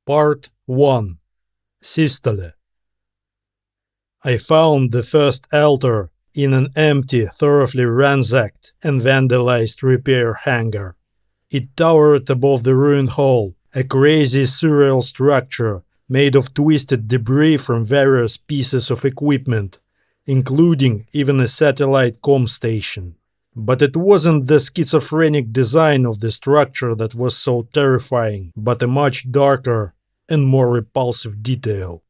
Part 1. Systole. I found the first altar in an empty, thoroughly ransacked and vandalized repair hangar. It towered above the ruined hall, a crazy surreal structure made of twisted debris from various pieces of equipment, including even a satellite comm station. But it wasn't the schizophrenic design of the structure that was so terrifying, but a much darker and more repulsive detail.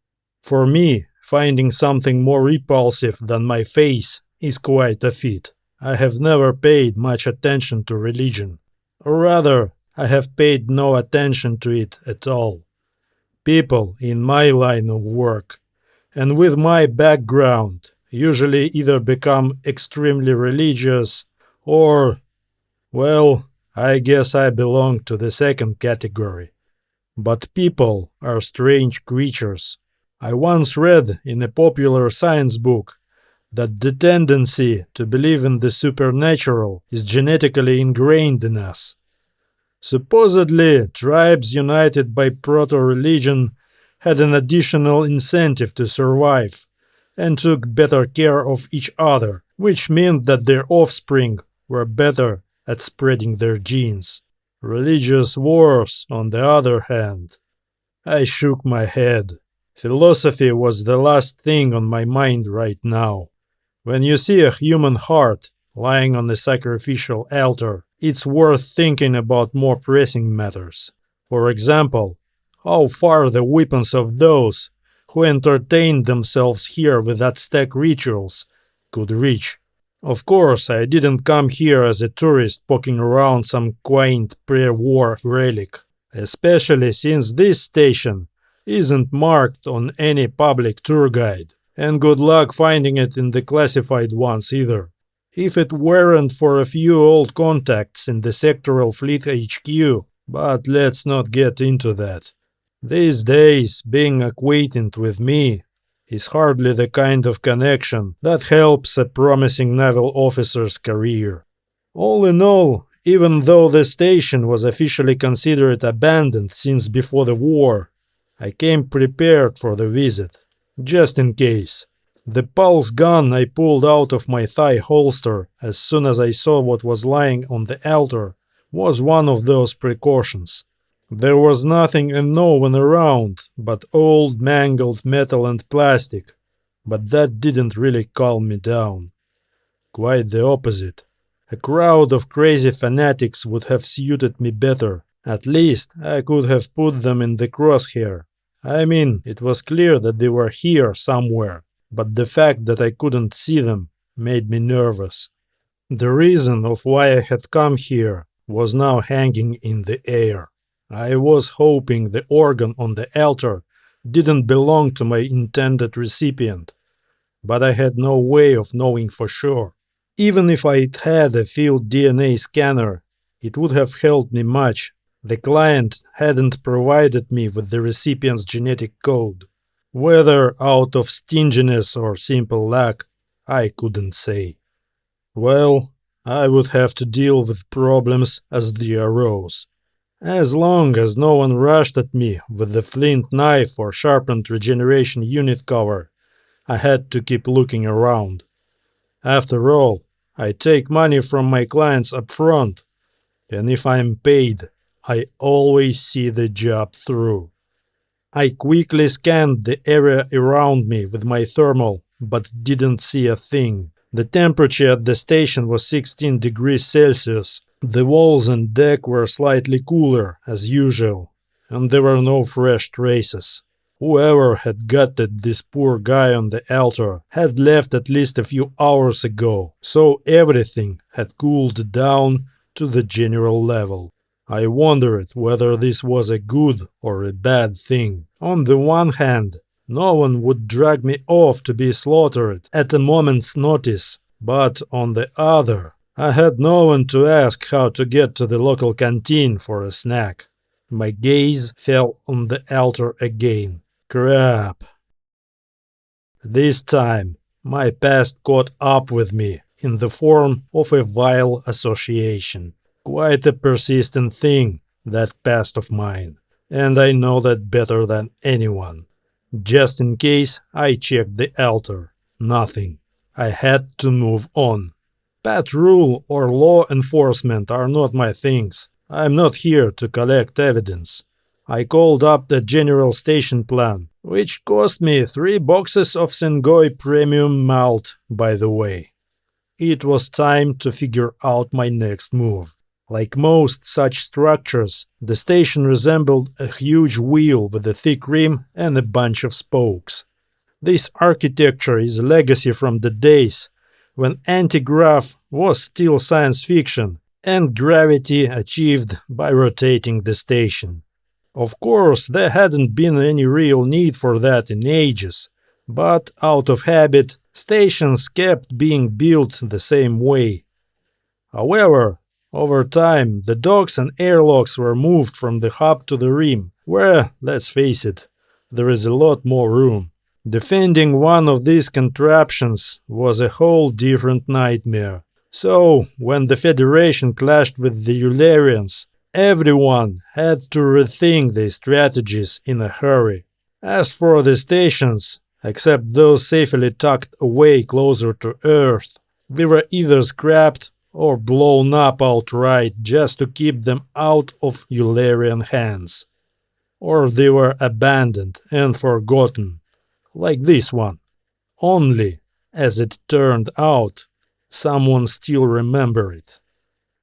For me, finding something more repulsive than my face is quite a feat. I have never paid much attention to religion. Or rather, I have paid no attention to it at all. People in my line of work, and with my background, usually either become extremely religious or, well, I guess I belong to the second category. But people are strange creatures. I once read in a popular science book that the tendency to believe in the supernatural is genetically ingrained in us. Supposedly, tribes united by proto-religion had an additional incentive to survive and took better care of each other, which meant that their offspring were better at spreading their genes. Religious wars, on the other hand. I shook my head. Philosophy was the last thing on my mind right now. When you see a human heart lying on a sacrificial altar, it's worth thinking about more pressing matters. For example, how far the weapons of those who entertained themselves here with Aztec rituals could reach. Of course, I didn't come here as a tourist poking around some quaint pre-war relic, especially since this station isn't marked on any public tour guide, and good luck finding it in the classified ones either. If it weren't for a few old contacts in the Sectoral Fleet HQ, but let's not get into that. These days, being acquainted with me is hardly the kind of connection that helps a promising naval officer's career. All in all, even though the station was officially considered abandoned since before the war, I came prepared for the visit, just in case. The pulse gun I pulled out of my thigh holster as soon as I saw what was lying on the altar was one of those precautions. There was nothing and no one around but old mangled metal and plastic, but that didn't really calm me down. Quite the opposite. A crowd of crazy fanatics would have suited me better. At least I could have put them in the crosshair. I mean, it was clear that they were here somewhere, but the fact that I couldn't see them made me nervous. The reason of why I had come here was now hanging in the air. I was hoping the organ on the altar didn't belong to my intended recipient, but I had no way of knowing for sure. Even if I had a field DNA scanner, it would have helped me much. The client hadn't provided me with the recipient's genetic code. Whether out of stinginess or simple luck, I couldn't say. Well, I would have to deal with problems as they arose. As long as no one rushed at me with the flint knife or sharpened regeneration unit cover, I had to keep looking around. After all, I take money from my clients up front, and if I'm paid, I always see the job through. I quickly scanned the area around me with my thermal, but didn't see a thing. The temperature at the station was 16 degrees Celsius. The walls and deck were slightly cooler, as usual, and there were no fresh traces. Whoever had gutted this poor guy on the altar had left at least a few hours ago, so everything had cooled down to the general level. I wondered whether this was a good or a bad thing. On the one hand, no one would drag me off to be slaughtered at a moment's notice, but on the other, I had no one to ask how to get to the local canteen for a snack. My gaze fell on the altar again. Crap. This time, my past caught up with me in the form of a vile association. Quite a persistent thing, that past of mine. and I know that better than anyone. Just in case, I checked the altar. Nothing. I had to move on. Pet rule or law enforcement are not my things. I'm not here to collect evidence. I called up the general station plan, which cost me 3 boxes of Sengoi premium malt, by the way. It was time to figure out my next move. Like most such structures, the station resembled a huge wheel with a thick rim and a bunch of spokes. This architecture is a legacy from the days when anti-grav was still science fiction and gravity achieved by rotating the station. Of course, there hadn't been any real need for that in ages, but out of habit, stations kept being built the same way. However, over time, the docks and airlocks were moved from the hub to the rim, where, let's face it, there is a lot more room. Defending one of these contraptions was a whole different nightmare. So, when the Federation clashed with the Ullerians, everyone had to rethink their strategies in a hurry. As for the stations, except those safely tucked away closer to Earth, they were either scrapped or blown up outright just to keep them out of Ullerian hands. Or they were abandoned and forgotten, like this one. Only, as it turned out, someone still remembered it.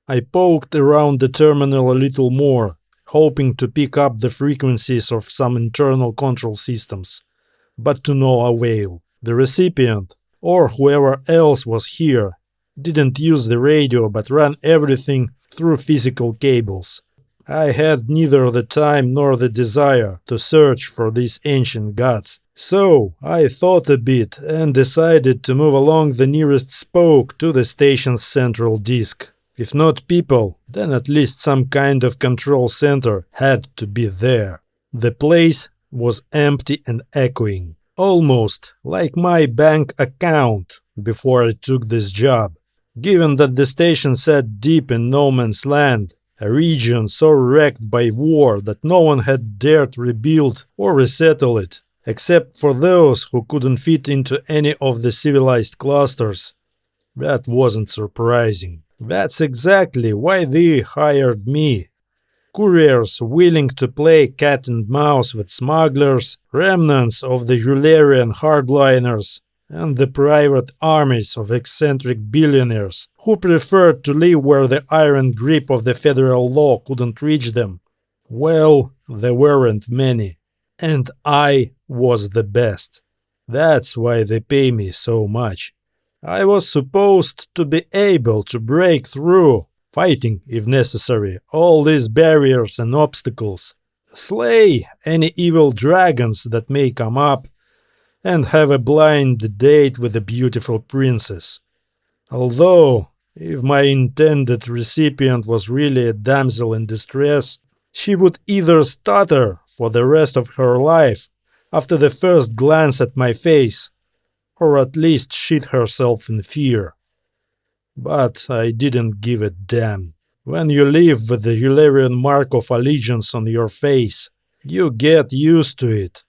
I poked around the terminal a little more, hoping to pick up the frequencies of some internal control systems, but to no avail. The recipient, or whoever else was here, didn't use the radio but ran everything through physical cables. I had neither the time nor the desire to search for these ancient gods, so I thought a bit and decided to move along the nearest spoke to the station's central disk. If not people, then at least some kind of control center had to be there. The place was empty and echoing, almost like my bank account before I took this job. Given that the station sat deep in no man's land, a region so wrecked by war that no one had dared rebuild or resettle it, except for those who couldn't fit into any of the civilized clusters, that wasn't surprising. That's exactly why they hired me. Couriers willing to play cat and mouse with smugglers, remnants of the Ullerian hardliners, and the private armies of eccentric billionaires who preferred to live where the iron grip of the federal law couldn't reach them. Well, there weren't many, and I was the best. That's why they pay me so much. I was supposed to be able to break through, fighting, if necessary, all these barriers and obstacles, slay any evil dragons that may come up, and have a blind date with a beautiful princess. Although, if my intended recipient was really a damsel in distress, she would either stutter for the rest of her life after the first glance at my face, or at least shit herself in fear. But I didn't give a damn. When you live with the Ullerian mark of allegiance on your face, you get used to it.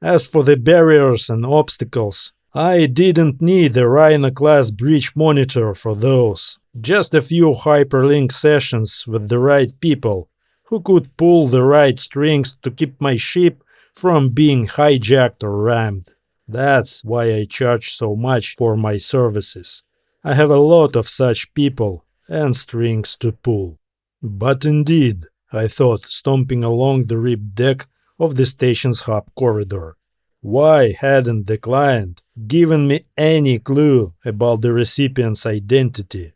As for the barriers and obstacles, I didn't need a Rhino-class breach monitor for those. Just a few hyperlink sessions with the right people who could pull the right strings to keep my ship from being hijacked or rammed. That's why I charge so much for my services. I have a lot of such people and strings to pull. But indeed, I thought, stomping along the ribbed deck of the station's hub corridor. Why hadn't the client given me any clue about the recipient's identity?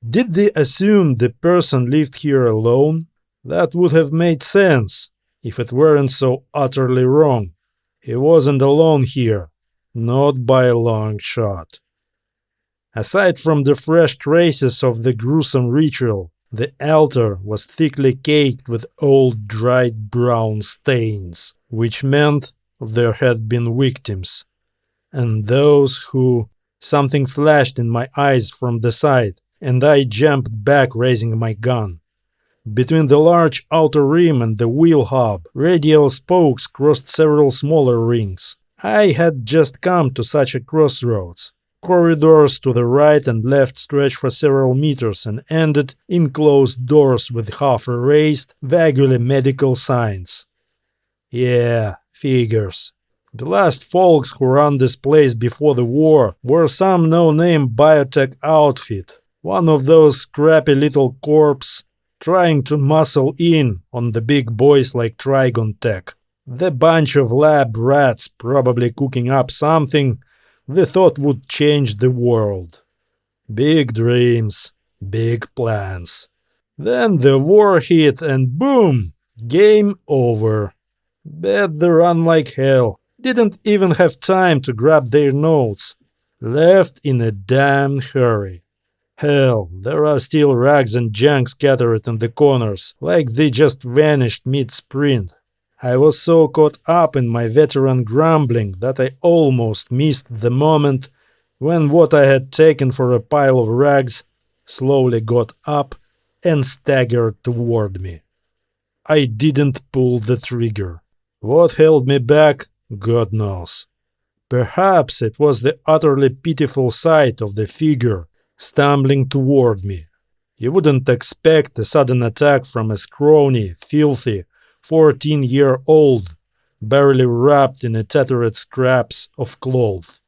Did they assume the person lived here alone? That would have made sense if it weren't so utterly wrong. He wasn't alone here, not by a long shot. Aside from the fresh traces of the gruesome ritual, the altar was thickly caked with old dried brown stains, which meant there had been victims. And those who... Something flashed in my eyes from the side, and I jumped back, raising my gun. Between the large outer rim and the wheel hub, radial spokes crossed several smaller rings. I had just come to such a crossroads. Corridors to the right and left stretched for several meters and ended in closed doors with half-erased, vaguely medical signs. Yeah, figures. The last folks who ran this place before the war were some no-name biotech outfit, one of those scrappy little corps trying to muscle in on the big boys like Trigon Tech. The bunch of lab rats probably cooking up something they thought would change the world. Big dreams, big plans. Then the war hit and boom! Game over. Bet they run like hell. Didn't even have time to grab their notes. Left in a damn hurry. Hell, there are still rags and junk scattered in the corners, like they just vanished mid-sprint. I was so caught up in my veteran grumbling that I almost missed the moment when what I had taken for a pile of rags slowly got up and staggered toward me. I didn't pull the trigger. What held me back, God knows. Perhaps it was the utterly pitiful sight of the figure stumbling toward me. You wouldn't expect a sudden attack from a scrawny, filthy, 14-year-old, barely wrapped in a tattered scraps of cloth.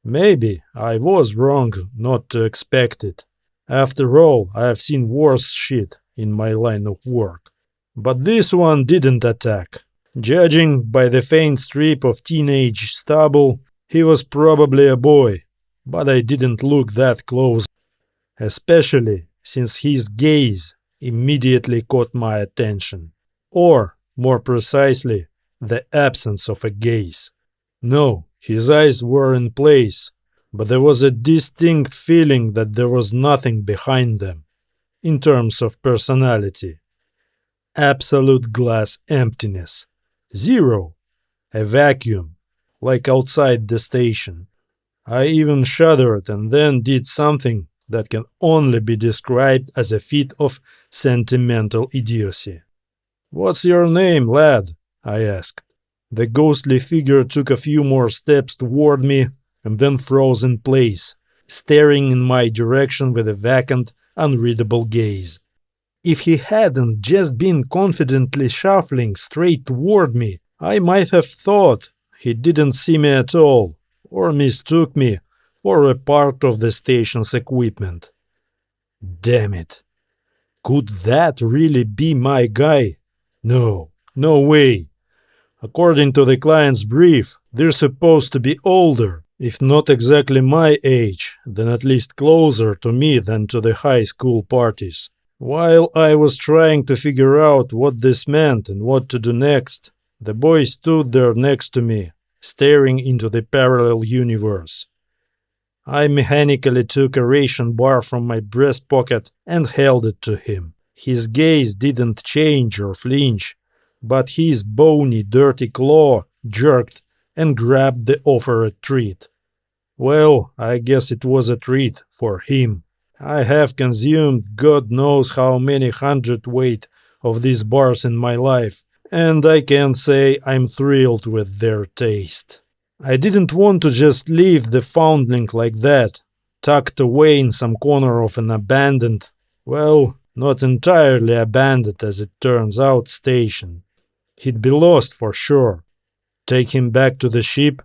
Maybe I was wrong not to expect it. After all, I have seen worse shit in my line of work. But this one didn't attack. Judging by the faint strip of teenage stubble, he was probably a boy, but I didn't look that close, especially since his gaze immediately caught my attention. Or, more precisely, the absence of a gaze. No, his eyes were in place, but there was a distinct feeling that there was nothing behind them, in terms of personality. Absolute glass emptiness. Zero. A vacuum, like outside the station. I even shuddered and then did something that can only be described as a feat of sentimental idiocy. "What's your name, lad?" I asked. The ghostly figure took a few more steps toward me and then froze in place, staring in my direction with a vacant, unreadable gaze. If he hadn't just been confidently shuffling straight toward me, I might have thought he didn't see me at all, or mistook me for a part of the station's equipment. Damn it. Could that really be my guy? No way. According to the client's brief, they're supposed to be older, if not exactly my age, then at least closer to me than to the high school parties. While I was trying to figure out what this meant and what to do next, the boy stood there next to me, staring into the parallel universe. I mechanically took a ration bar from my breast pocket and held it to him. His gaze didn't change or flinch, but his bony, dirty claw jerked and grabbed the offered treat. Well, I guess it was a treat for him. I have consumed God knows how many hundredweight of these bars in my life, and I can't say I'm thrilled with their taste. I didn't want to just leave the foundling like that, tucked away in some corner of an abandoned, well, not entirely abandoned as it turns out, station. He'd be lost for sure. Take him back to the ship?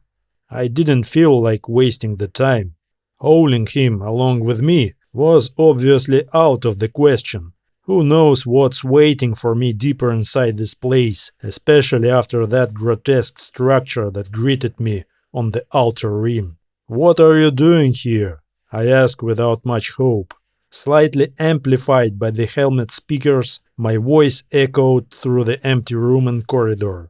I didn't feel like wasting the time. Hauling him along with me was obviously out of the question. Who knows what's waiting for me deeper inside this place, especially after that grotesque structure that greeted me on the outer rim. "What are you doing here?" I asked without much hope. Slightly amplified by the helmet speakers, my voice echoed through the empty room and corridor.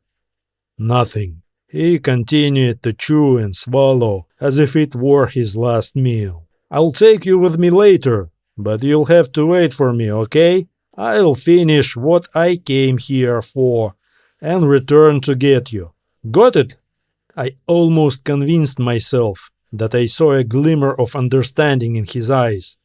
Nothing. He continued to chew and swallow as if it were his last meal. "I'll take you with me later, but you'll have to wait for me, okay? I'll finish what I came here for and return to get you. Got it?" I almost convinced myself that I saw a glimmer of understanding in his eyes,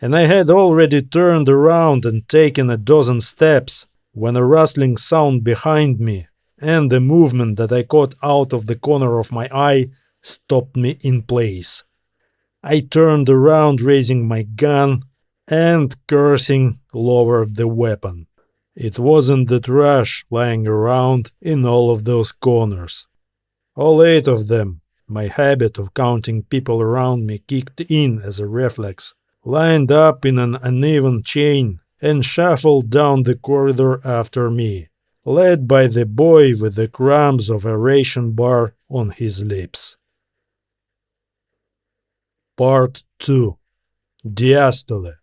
and I had already turned around and taken a dozen steps when a rustling sound behind me and the movement that I caught out of the corner of my eye stopped me in place. I turned around, raising my gun, and, cursing, lowered the weapon. It wasn't the trash lying around in all of those corners. All 8 of them, my habit of counting people around me kicked in as a reflex, lined up in an uneven chain and shuffled down the corridor after me, led by the boy with the crumbs of a ration bar on his lips. Part 2. Diastole.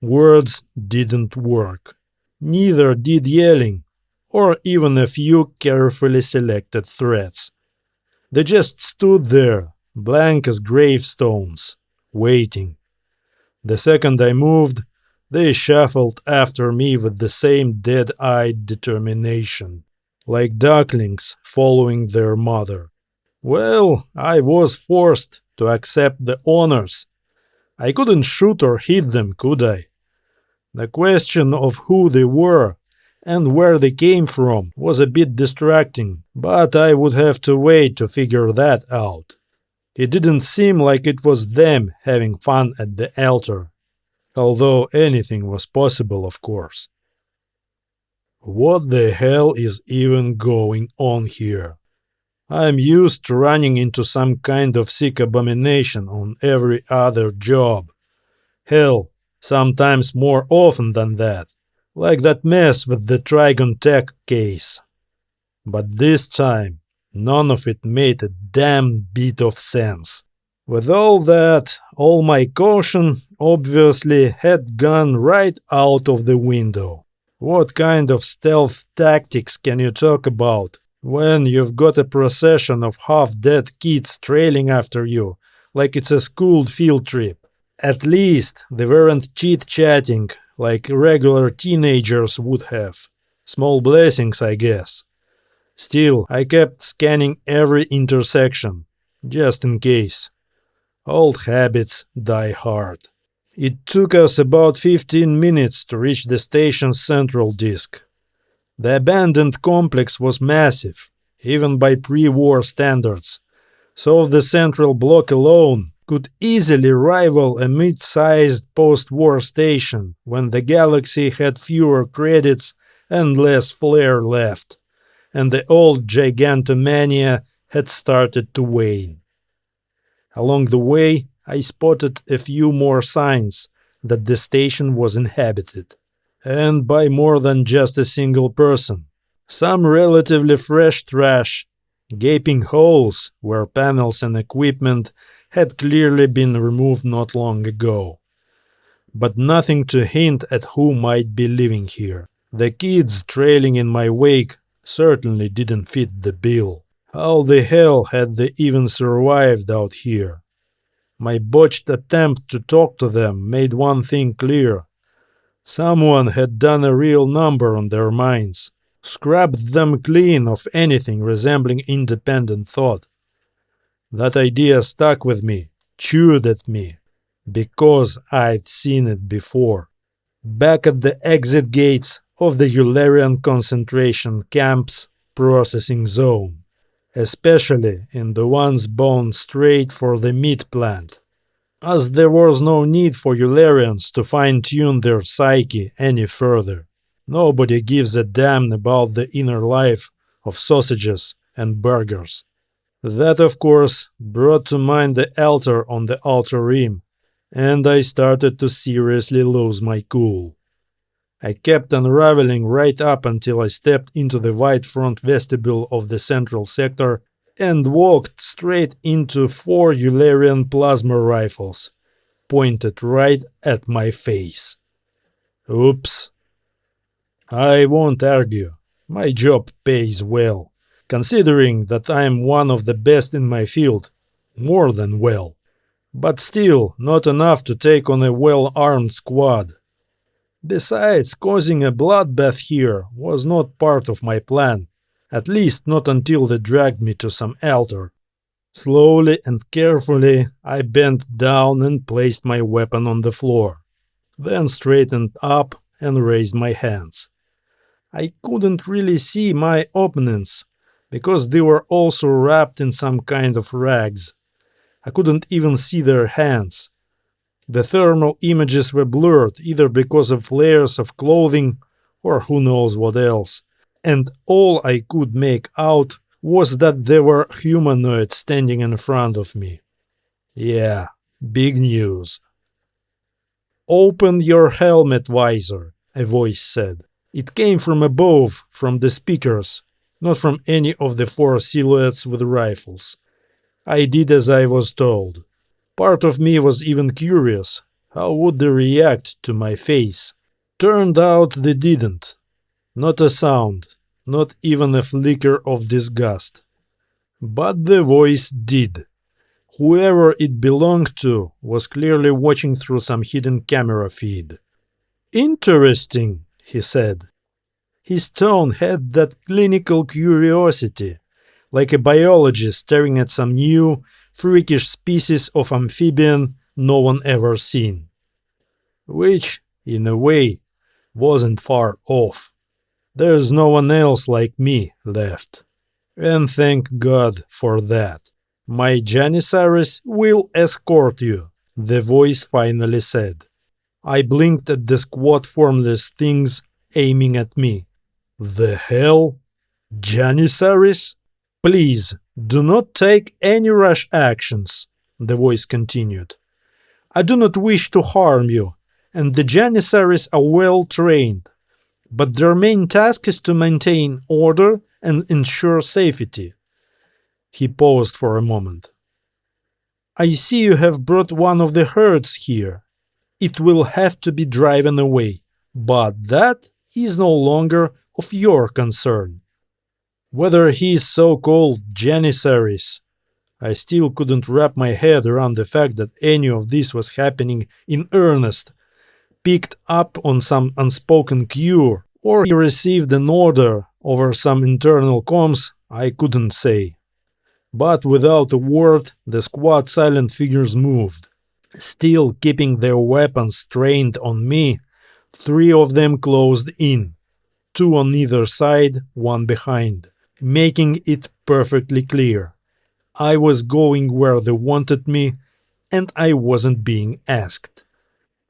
Words didn't work. Neither did yelling, or even a few carefully selected threats. They just stood there, blank as gravestones, waiting. The second I moved, they shuffled after me with the same dead-eyed determination, like ducklings following their mother. Well, I was forced to accept the honors. I couldn't shoot or hit them, could I? The question of who they were and where they came from was a bit distracting, but I would have to wait to figure that out. It didn't seem like it was them having fun at the altar, although anything was possible, of course. What the hell is even going on here? I'm used to running into some kind of sick abomination on every other job. Hell, sometimes more often than that, like that mess with the Trigon Tech case. But this time, none of it made a damn bit of sense. With all that, all my caution obviously had gone right out of the window. What kind of stealth tactics can you talk about when you've got a procession of half-dead kids trailing after you like it's a school field trip? At least they weren't chit-chatting like regular teenagers would have. Small blessings, I guess. Still, I kept scanning every intersection, just in case. Old habits die hard. It took us about 15 minutes to reach the station's central disk. The abandoned complex was massive, even by pre-war standards, so the central block alone could easily rival a mid-sized post-war station when the galaxy had fewer credits and less flair left, and the old gigantomania had started to wane. Along the way, I spotted a few more signs that the station was inhabited, and by more than just a single person. Some relatively fresh trash, gaping holes where panels and equipment had clearly been removed not long ago. But nothing to hint at who might be living here. The kids trailing in my wake certainly didn't fit the bill. How the hell had they even survived out here? My botched attempt to talk to them made one thing clear. Someone had done a real number on their minds, scrubbed them clean of anything resembling independent thought. That idea stuck with me, chewed at me, because I'd seen it before. Back at the exit gates of the Ullerian concentration camp's processing zone, especially in the ones bound straight for the meat plant, as there was no need for Ullerians to fine-tune their psyche any further. Nobody gives a damn about the inner life of sausages and burgers. That, of course, brought to mind the altar on the outer rim, and I started to seriously lose my cool. I kept unraveling right up until I stepped into the wide front vestibule of the central sector and walked straight into 4 Ullerian plasma rifles, pointed right at my face. Oops. I won't argue. My job pays well, considering that I'm one of the best in my field. More than well. But still, not enough to take on a well-armed squad. Besides, causing a bloodbath here was not part of my plan, at least not until they dragged me to some altar. Slowly and carefully, I bent down and placed my weapon on the floor, then straightened up and raised my hands. I couldn't really see my opponents, because they were also wrapped in some kind of rags. I couldn't even see their hands. The thermal images were blurred either because of layers of clothing or who knows what else, and all I could make out was that there were humanoids standing in front of me. Yeah, big news. "Open your helmet visor," a voice said. It came from above, from the speakers, not from any of the four silhouettes with rifles. I did as I was told. Part of me was even curious. How would they react to my face? Turned out they didn't. Not a sound, not even a flicker of disgust. But the voice did. Whoever it belonged to was clearly watching through some hidden camera feed. "Interesting," he said. His tone had that clinical curiosity, like a biologist staring at some new, freakish species of amphibian no one ever seen. Which, in a way, wasn't far off. There's no one else like me left. And thank God for that. "My janissaries will escort you," the voice finally said. I blinked at the squat formless things aiming at me. The hell? Janissaries? "Please, do not take any rash actions," the voice continued. "I do not wish to harm you, and the janissaries are well trained. But their main task is to maintain order and ensure safety." He paused for a moment. "I see you have brought one of the herds here. It will have to be driven away, but that is no longer of your concern. Whether his so-called janissaries," I still couldn't wrap my head around the fact that any of this was happening in earnest, "picked up on some unspoken cue, or he received an order over some internal comms, I couldn't say. But without a word, the squad silent figures moved. Still keeping their weapons trained on me, 3 of them closed in, 2 on either side, 1 behind, making it perfectly clear. I was going where they wanted me, and I wasn't being asked.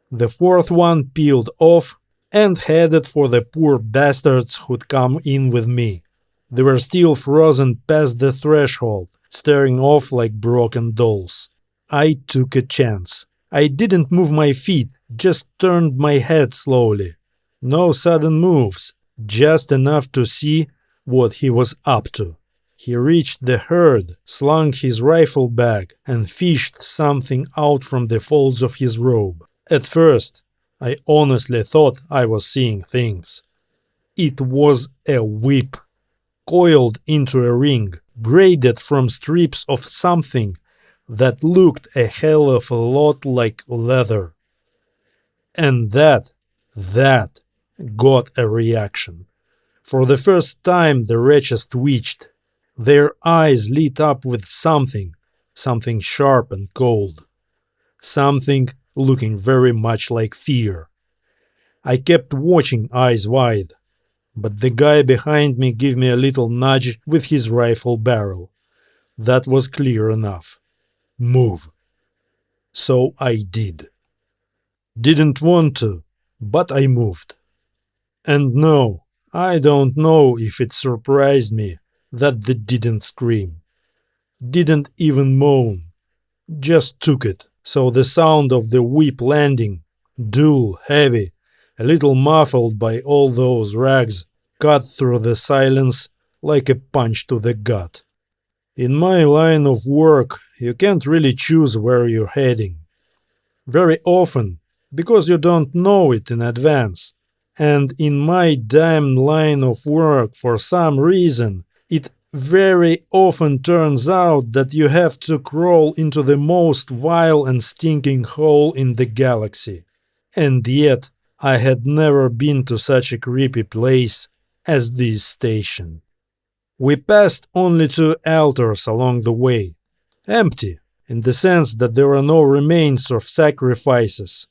The 4th one peeled off and headed for the poor bastards who'd come in with me. They were still frozen past the threshold, staring off like broken dolls. I took a chance. I didn't move my feet, just turned my head slowly. No sudden moves, just enough to see what he was up to. He reached the herd, slung his rifle back, and fished something out from the folds of his robe. At first, I honestly thought I was seeing things. It was a whip, coiled into a ring, braided from strips of something that looked a hell of a lot like leather. And that got a reaction. For the first time the wretches twitched. Their eyes lit up with something sharp and cold. Something looking very much like fear. I kept watching, eyes wide, but the guy behind me gave me a little nudge with his rifle barrel. That was clear enough. Move. So I did. Didn't want to, but I moved. And no, I don't know if it surprised me that they didn't scream. Didn't even moan. Just took it. So the sound of the whip landing, dull, heavy, a little muffled by all those rags, cut through the silence like a punch to the gut. In my line of work, you can't really choose where you're heading. Very often, because you don't know it in advance. And in my damn line of work, for some reason, it very often turns out that you have to crawl into the most vile and stinking hole in the galaxy. And yet, I had never been to such a creepy place as this station. We passed only 2 altars along the way, Empty, in the sense that there are no remains of sacrifices,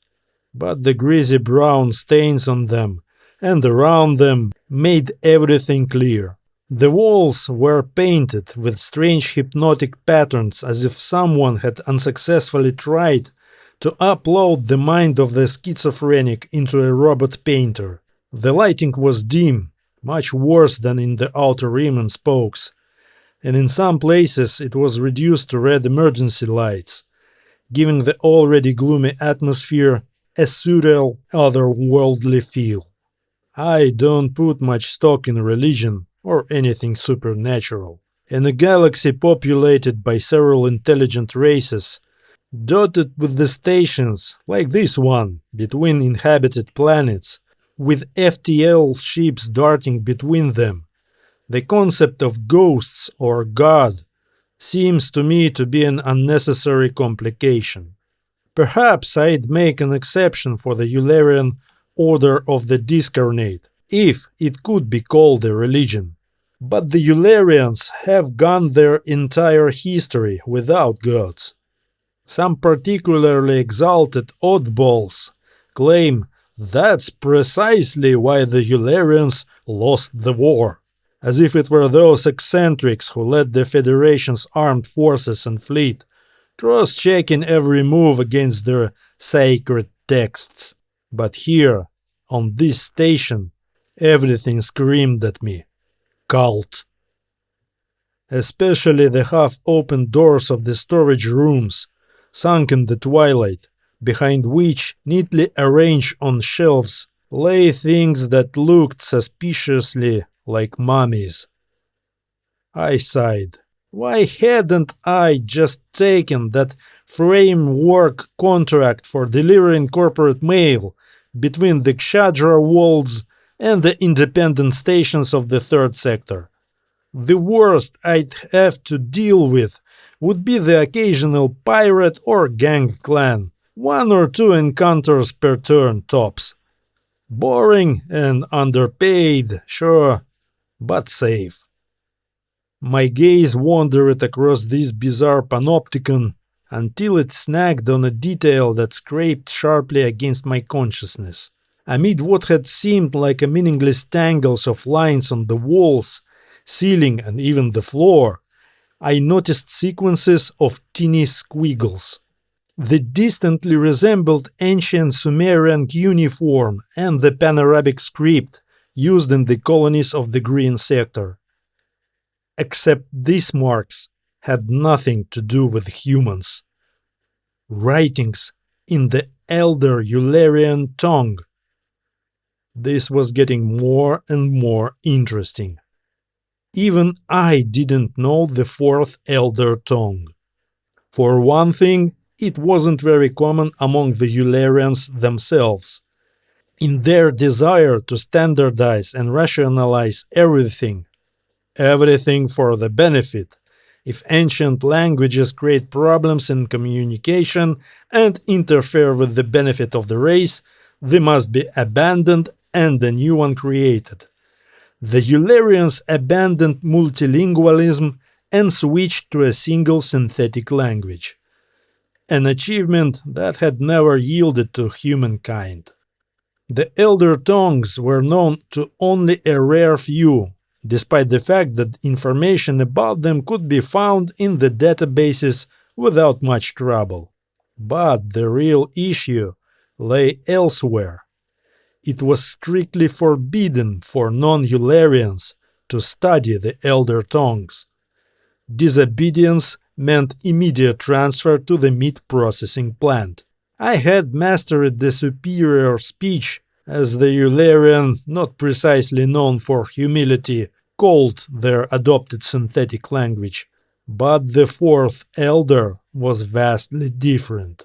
but the greasy brown stains on them and around them made everything clear. The walls were painted with strange hypnotic patterns as if someone had unsuccessfully tried to upload the mind of the schizophrenic into a robot painter. The lighting was dim, much worse than in the outer rim and spokes, and in some places it was reduced to red emergency lights, giving the already gloomy atmosphere a surreal, otherworldly feel. I don't put much stock in religion or anything supernatural. In a galaxy populated by several intelligent races, dotted with the stations, like this one, between inhabited planets, with FTL ships darting between them, the concept of ghosts or God seems to me to be an unnecessary complication. Perhaps I'd make an exception for the Ullerian Order of the Discarnate, if it could be called a religion. But the Ullerians have gone their entire history without gods. Some particularly exalted oddballs claim that's precisely why the Ullerians lost the war, as if it were those eccentrics who led the Federation's armed forces and fleet, cross-checking every move against their sacred texts. But here, on this station, everything screamed at me. Cult. Especially the half-open doors of the storage rooms, sunk in the twilight, behind which, neatly arranged on shelves, lay things that looked suspiciously like mummies. I sighed. Why hadn't I just taken that framework contract for delivering corporate mail between the Kshadra worlds and the independent stations of the third sector? The worst I'd have to deal with would be the occasional pirate or gang clan, 1 or 2 encounters per turn tops. Boring and underpaid, sure, but safe. My gaze wandered across this bizarre panopticon until it snagged on a detail that scraped sharply against my consciousness. Amid what had seemed like a meaningless tangles of lines on the walls, ceiling, and even the floor, I noticed sequences of teeny squiggles. They distantly resembled ancient Sumerian cuneiform and the Pan-Arabic script used in the colonies of the Green Sector. Except these marks had nothing to do with humans. Writings in the Elder Ullerian tongue. This was getting more and more interesting. Even I didn't know the fourth Elder tongue. For one thing, it wasn't very common among the Ullerians themselves. In their desire to standardize and rationalize everything for the benefit, if ancient languages create problems in communication and interfere with the benefit of the race, they must be abandoned and a new one created. The Ullerians abandoned multilingualism and switched to a single synthetic language, an achievement that had never yielded to humankind. The Elder Tongues were known to only a rare few, despite the fact that information about them could be found in the databases without much trouble. But the real issue lay elsewhere. It was strictly forbidden for non-Ullerians to study the Elder Tongues. Disobedience meant immediate transfer to the meat processing plant. I had mastered the superior speech, as the Ullerian, not precisely known for humility, called their adopted synthetic language, but the fourth Elder was vastly different.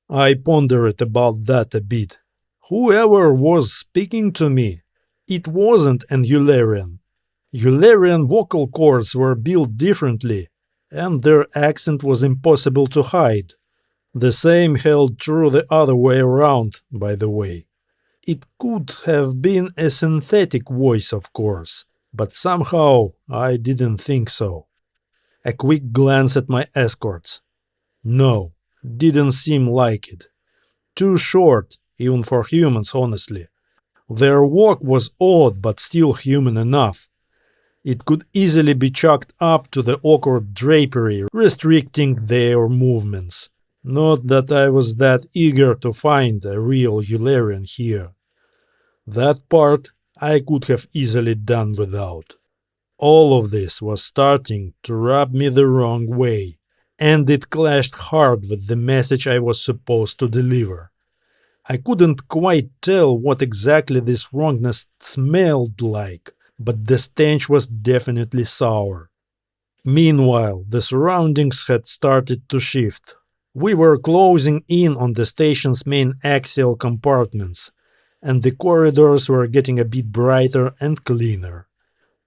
I pondered about that a bit. Whoever was speaking to me, it wasn't an Ullerian. Ullerian vocal cords were built differently, and their accent was impossible to hide. The same held true the other way around, by the way. It could have been a synthetic voice, of course, but somehow I didn't think so. A quick glance at my escorts. No, didn't seem like it. Too short, even for humans, honestly. Their walk was odd but still human enough. It could easily be chalked up to the awkward drapery restricting their movements. Not that I was that eager to find a real Ullerian here. That part I could have easily done without. All of this was starting to rub me the wrong way, and it clashed hard with the message I was supposed to deliver. I couldn't quite tell what exactly this wrongness smelled like, but the stench was definitely sour. Meanwhile, the surroundings had started to shift. We were closing in on the station's main axial compartments, and the corridors were getting a bit brighter and cleaner.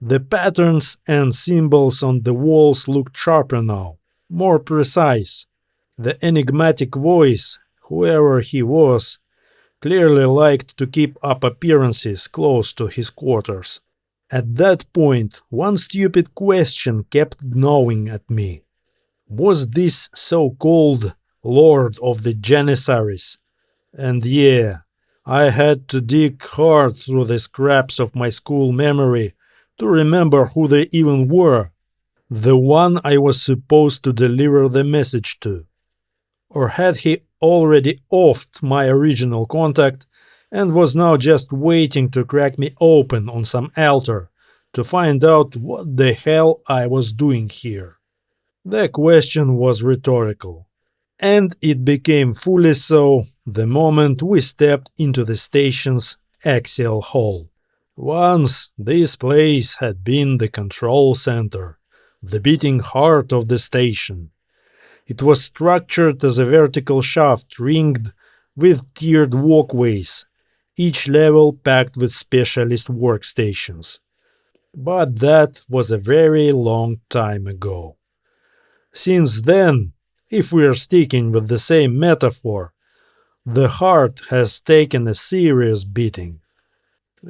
The patterns and symbols on the walls looked sharper now, more precise. The enigmatic voice, whoever he was, clearly liked to keep up appearances close to his quarters. At that point, one stupid question kept gnawing at me. Was this so-called Lord of the Janissaries? And yeah, I had to dig hard through the scraps of my school memory to remember who they even were. The one I was supposed to deliver the message to. Or had he already offed my original contact and was now just waiting to crack me open on some altar to find out what the hell I was doing here? The question was rhetorical, and it became fully so the moment we stepped into the station's axial hall. Once this place had been the control center, the beating heart of the station. It was structured as a vertical shaft ringed with tiered walkways, each level packed with specialist workstations. But that was a very long time ago. Since then, if we're sticking with the same metaphor, the heart has taken a serious beating.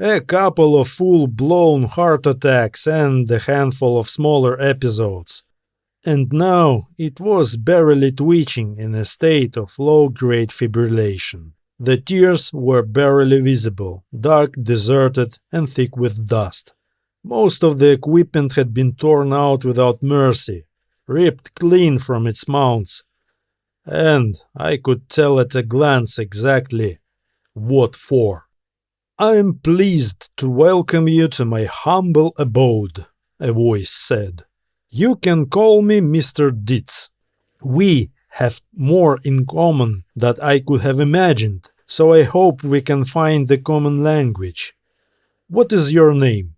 A couple of full-blown heart attacks and a handful of smaller episodes. And now it was barely twitching in a state of low-grade fibrillation. The tears were barely visible, dark, deserted, and thick with dust. Most of the equipment had been torn out without mercy, ripped clean from its mounts, and I could tell at a glance exactly what for. "I am pleased to welcome you to my humble abode," a voice said. "You can call me Mr. Ditz. We have more in common than I could have imagined, so I hope we can find the common language. What is your name?"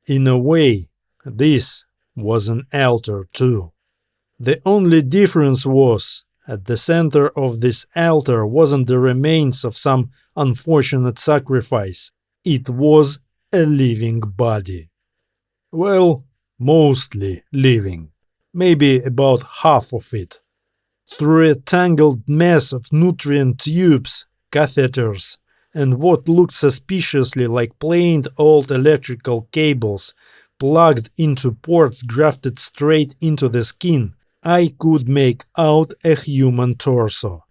In a way, this was an altar too. The only difference was, at the center of this altar wasn't the remains of some unfortunate sacrifice. It was a living body. Well, mostly living. Maybe about half of it. Through a tangled mess of nutrient tubes, catheters, and what looked suspiciously like plain old electrical cables plugged into ports grafted straight into the skin, I could make out a human torso,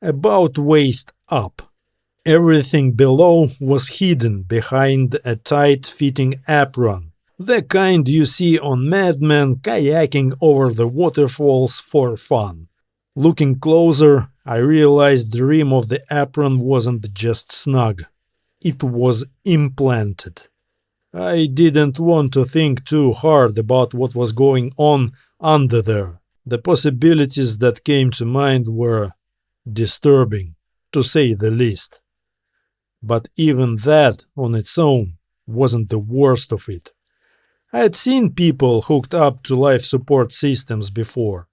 about waist up. Everything below was hidden behind a tight-fitting apron, the kind you see on madmen kayaking over the waterfalls for fun. Looking closer, I realized the rim of the apron wasn't just snug. It was implanted. I didn't want to think too hard about what was going on under there. The possibilities that came to mind were disturbing, to say the least. But even that, on its own, wasn't the worst of it. I had seen people hooked up to life support systems before.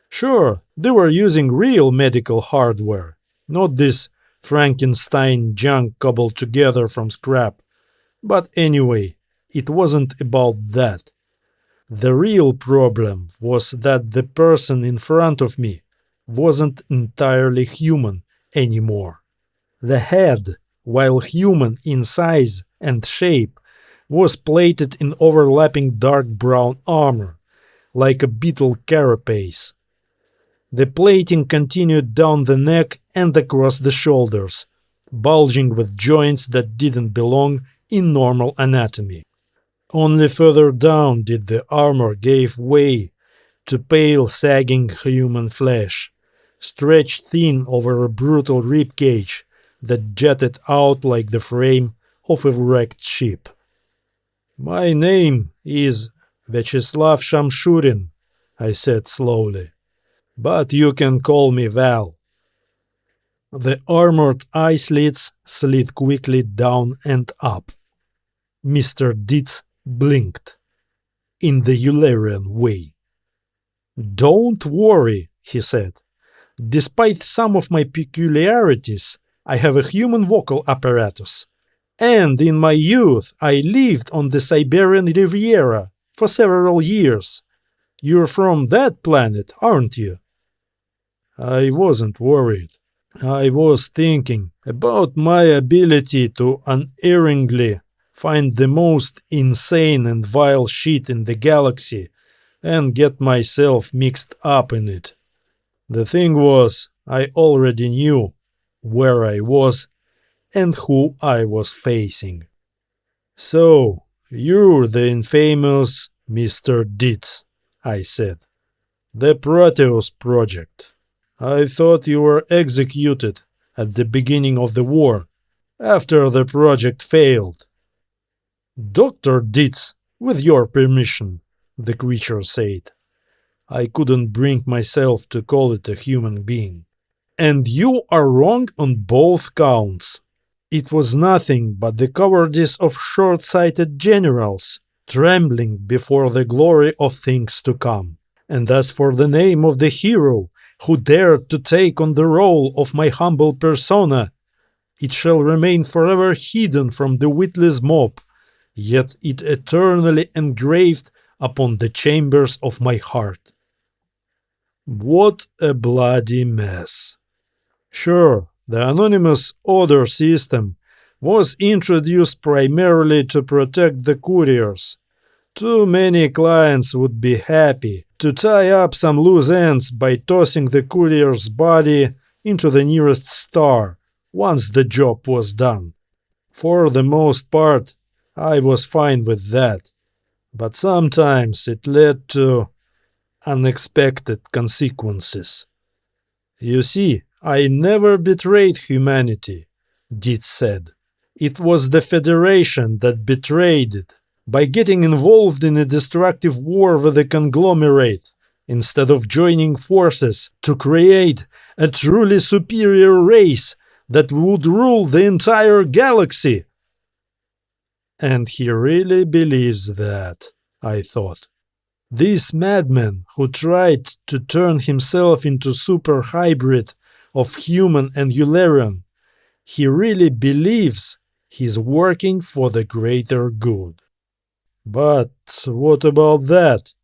Sure, they were using real medical hardware, not this Frankenstein junk cobbled together from scrap. But anyway, it wasn't about that. The real problem was that the person in front of me wasn't entirely human anymore. The head, while human in size and shape, was plated in overlapping dark brown armor, like a beetle carapace. The plating continued down the neck and across the shoulders, bulging with joints that didn't belong in normal anatomy. Only further down did the armor give way to pale, sagging human flesh, stretched thin over a brutal ribcage that jutted out like the frame of a wrecked ship. "My name is Vyacheslav Shamshurin," I said slowly, "but you can call me Val." The armored eye slits slid quickly down and up. Mr. Ditz blinked, in the Ullerian way. "Don't worry," he said. "Despite some of my peculiarities, I have a human vocal apparatus. And in my youth, I lived on the Siberian Riviera for several years. You're from that planet, aren't you?" I wasn't worried. I was thinking about my ability to unerringly find the most insane and vile shit in the galaxy and get myself mixed up in it. The thing was, I already knew where I was and who I was facing. "So, you're the infamous Mr. Ditz," I said. "The Proteus Project. I thought you were executed at the beginning of the war, after the project failed." "Dr. Ditz, with your permission," the creature said. I couldn't bring myself to call it a human being. "And you are wrong on both counts. It was nothing but the cowardice of short-sighted generals, trembling before the glory of things to come. And as for the name of the hero who dared to take on the role of my humble persona, it shall remain forever hidden from the witless mob, yet it eternally engraved upon the chambers of my heart." What a bloody mess. Sure, the anonymous order system was introduced primarily to protect the couriers. Too many clients would be happy to tie up some loose ends by tossing the courier's body into the nearest star once the job was done. For the most part, I was fine with that, but sometimes it led to unexpected consequences. "You see, I never betrayed humanity," Ditz said. "It was the Federation that betrayed it by getting involved in a destructive war with the Conglomerate, instead of joining forces to create a truly superior race that would rule the entire galaxy." And he really believes that, I thought. This madman who tried to turn himself into super hybrid of human and Ullerian, he really believes he's working for the greater good. "But what about that?"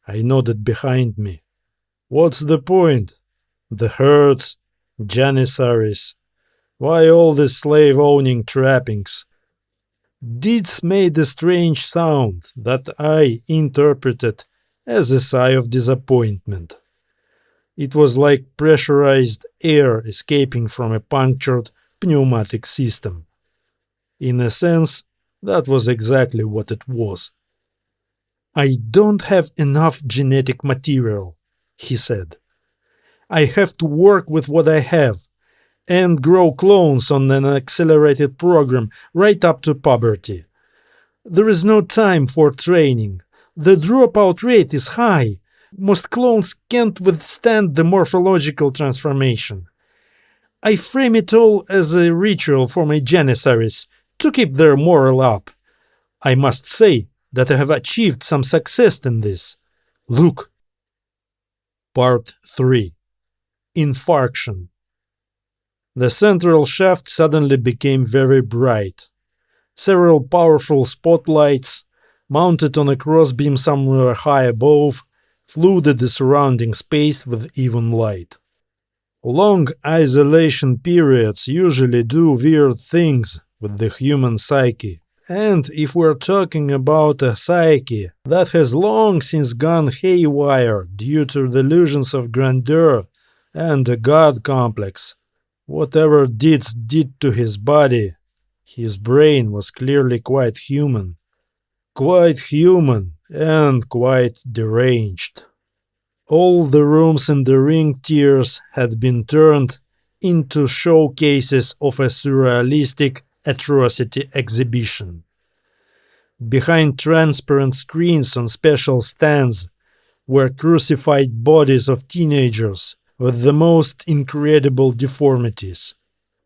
I nodded behind me. "What's the point? The herds, janissaries, why all the slave-owning trappings?" Ditz made a strange sound that I interpreted as a sigh of disappointment. It was like pressurized air escaping from a punctured pneumatic system. In a sense, that was exactly what it was. "I don't have enough genetic material," he said. "I have to work with what I have and grow clones on an accelerated program right up to puberty. There is no time for training. The dropout rate is high. Most clones can't withstand the morphological transformation. I frame it all as a ritual for my janissaries to keep their morale up. I must say that I have achieved some success in this. Look." Part 3. Infarction. The central shaft suddenly became very bright. Several powerful spotlights, mounted on a crossbeam somewhere high above, flooded the surrounding space with even light. Long isolation periods usually do weird things with the human psyche. And if we're talking about a psyche that has long since gone haywire due to delusions of grandeur and a god complex, whatever Ditz did to his body, his brain was clearly quite human. Quite human and quite deranged. All the rooms in the ring tiers had been turned into showcases of a surrealistic atrocity exhibition. Behind transparent screens on special stands were crucified bodies of teenagers with the most incredible deformities.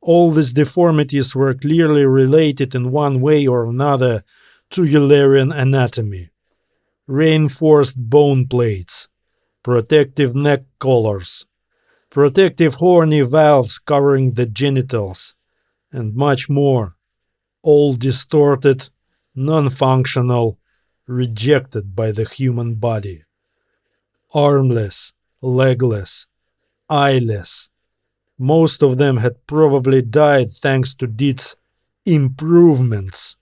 All these deformities were clearly related in one way or another to Ullerian anatomy. Reinforced bone plates, protective neck collars, protective horny valves covering the genitals, and much more, all distorted, non-functional, rejected by the human body. Armless, legless, eyeless. Most of them had probably died thanks to Ditz improvements.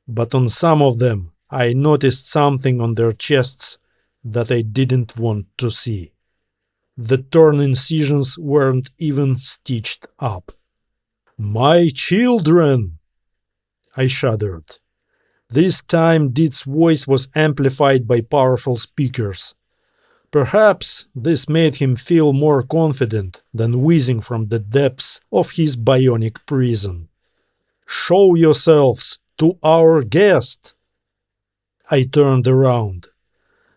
But on some of them, I noticed something on their chests that I didn't want to see. The torn incisions weren't even stitched up. "My children!" I shuddered. This time Ditz's voice was amplified by powerful speakers. Perhaps this made him feel more confident than wheezing from the depths of his bionic prison. "Show yourselves to our guest!" I turned around.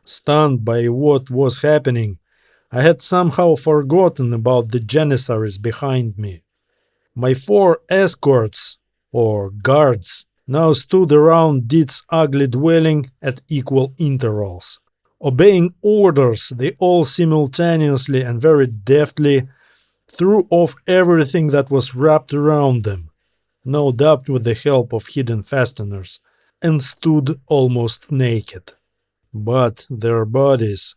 Stunned by what was happening, I had somehow forgotten about the janissaries behind me. My 4 escorts, or guards, now stood around Ditz's ugly dwelling at equal intervals. Obeying orders, they all simultaneously and very deftly threw off everything that was wrapped around them, no doubt with the help of hidden fasteners, and stood almost naked. But their bodies,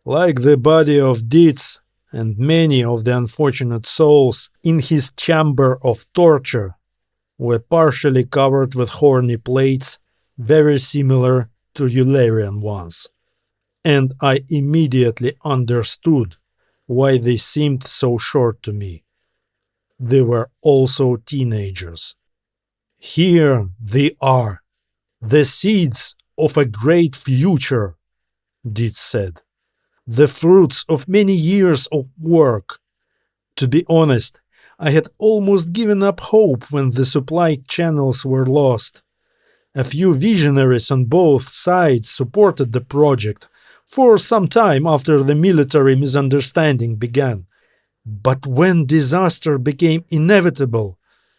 like the body of Ditz and many of the unfortunate souls in his chamber of torture, were partially covered with horny plates very similar to Ullerian ones. And I immediately understood why they seemed so short to me. They were also teenagers. "Here they are, the seeds of a great future," Ditz said. "The fruits of many years of work. To be honest, I had almost given up hope when the supply channels were lost. A few visionaries on both sides supported the project for some time after the military misunderstanding began. But when disaster became inevitable,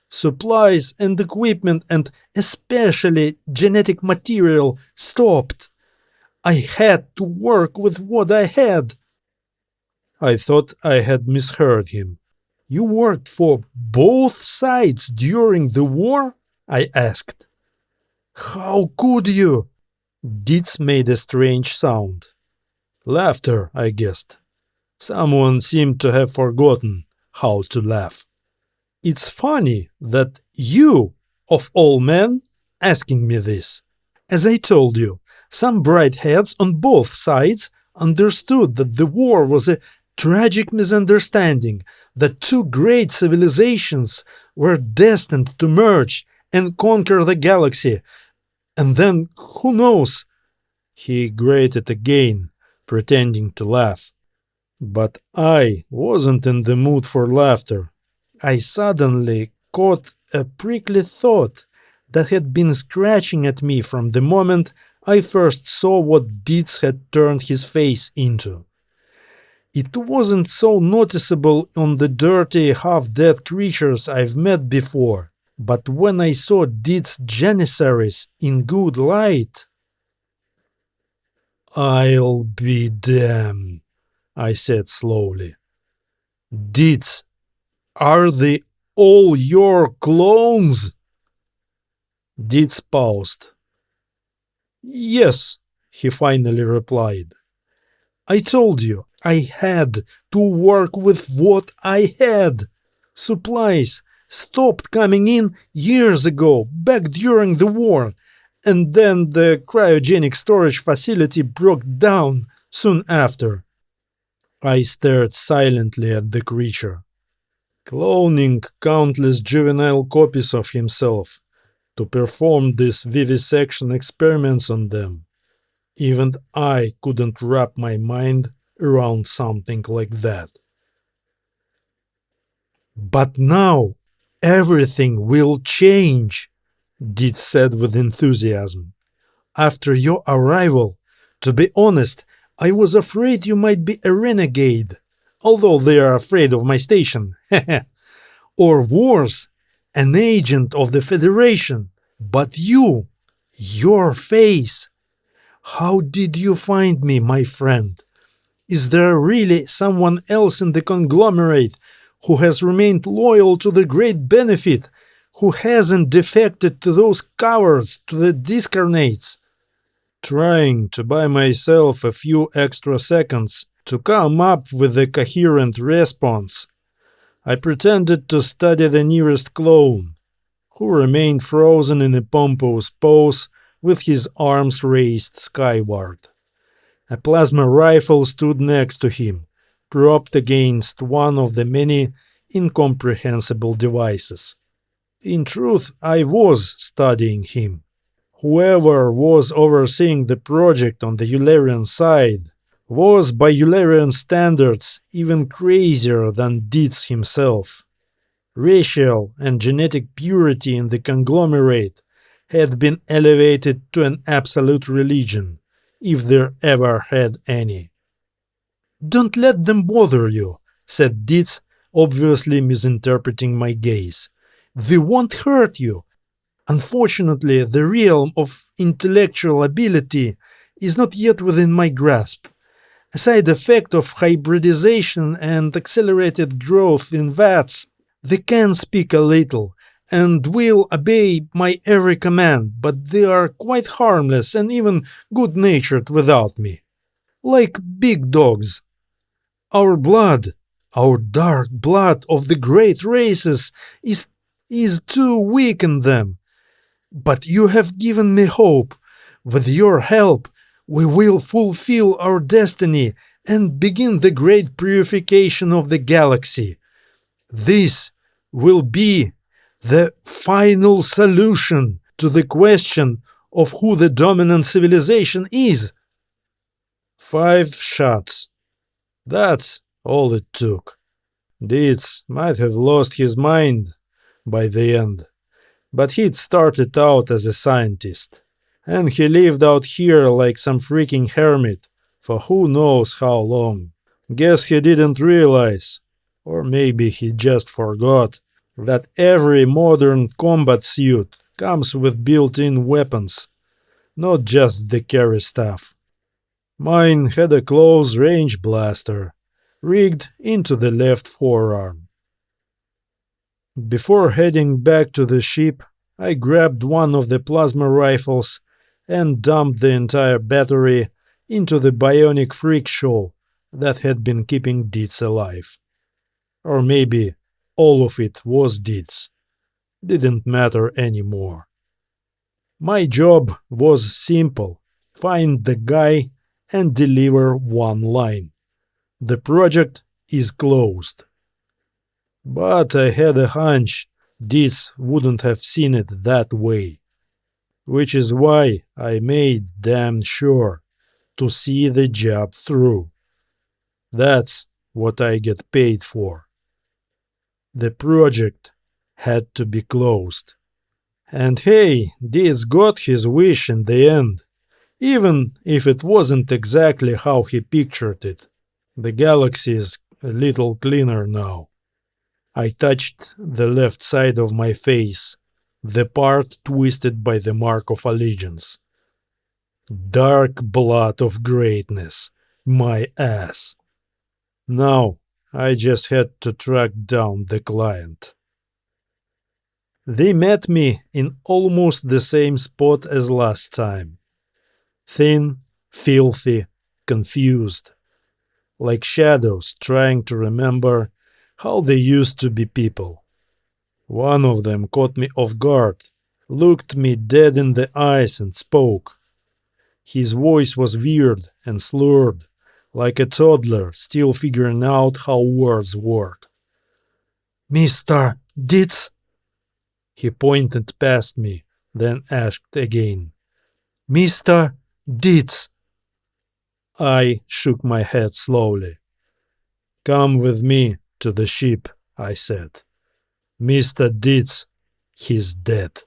supplies and equipment and especially genetic material stopped. I had to work with what I had." I thought I had misheard him. "You worked for both sides during the war?" I asked. "How could you?" Ditz made a strange sound. Laughter, I guessed. Someone seemed to have forgotten how to laugh. "It's funny that you, of all men, asking me this. As I told you, some bright heads on both sides understood that the war was a tragic misunderstanding, that 2 great civilizations were destined to merge and conquer the galaxy. And then, who knows?" He grated again, pretending to laugh. But I wasn't in the mood for laughter. I suddenly caught a prickly thought that had been scratching at me from the moment I first saw what Ditz had turned his face into. It wasn't so noticeable on the dirty, half-dead creatures I've met before, but when I saw Ditz's janissaries in good light... "I'll be damned," I said slowly. "Ditz, are they all your clones?" Ditz paused. "Yes," he finally replied. "I told you I had to work with what I had. Supplies, stopped coming in years ago, back during the war, and then the cryogenic storage facility broke down soon after. I stared silently at the creature, cloning countless juvenile copies of himself to perform these vivisection experiments on them. Even I couldn't wrap my mind around something like that. But now everything will change, Ditz said with enthusiasm. After your arrival, to be honest, I was afraid you might be a renegade, although they are afraid of my station. Or worse, an agent of the Federation. But your face. How did you find me, my friend? Is there really someone else in the conglomerate who has remained loyal to the great benefit, who hasn't defected to those cowards, to the discarnates? Trying to buy myself a few extra seconds to come up with a coherent response, I pretended to study the nearest clone, who remained frozen in a pompous pose with his arms raised skyward. A plasma rifle stood next to him, propped against one of the many incomprehensible devices. In truth, I was studying him. Whoever was overseeing the project on the Ullerian side was, by Ullerian standards, even crazier than Ditz himself. Racial and genetic purity in the conglomerate had been elevated to an absolute religion, if there ever had any. "Don't let them bother you," said Ditz, obviously misinterpreting my gaze. "They won't hurt you. Unfortunately, the realm of intellectual ability is not yet within my grasp. A side effect of hybridization and accelerated growth in VATS, they can speak a little and will obey my every command, but they are quite harmless and even good-natured without me. Like big dogs. Our blood, our dark blood of the great races is too weak in them. But you have given me hope. With your help, we will fulfill our destiny and begin the great purification of the galaxy. This will be the final solution to the question of who the dominant civilization is." 5 shots. That's all it took. Ditz might have lost his mind by the end, but he'd started out as a scientist, and he lived out here like some freaking hermit for who knows how long. Guess he didn't realize, or maybe he just forgot, that every modern combat suit comes with built-in weapons, not just the carry stuff. Mine had a close-range blaster, rigged into the left forearm. Before heading back to the ship, I grabbed one of the plasma rifles and dumped the entire battery into the bionic freak show that had been keeping Ditz alive. Or maybe all of it was Ditz. Didn't matter anymore. My job was simple: find the guy and deliver one line. The project is closed. But I had a hunch Ditz wouldn't have seen it that way, which is why I made damn sure to see the job through. That's what I get paid for. The project had to be closed. And hey, Ditz got his wish in the end, even if it wasn't exactly how he pictured it. The galaxy is a little cleaner now. I touched the left side of my face, the part twisted by the mark of allegiance. Dark blood of greatness, my ass. Now I just had to track down the client. They met me in almost the same spot as last time. Thin, filthy, confused, like shadows trying to remember how they used to be people. One of them caught me off guard, looked me dead in the eyes and spoke. His voice was weird and slurred, like a toddler still figuring out how words work. "Mr. Ditz?" He pointed past me, then asked again. "Mr. Ditz?" I shook my head slowly. "Come with me to the ship," I said. "Mr. Ditz, he's dead."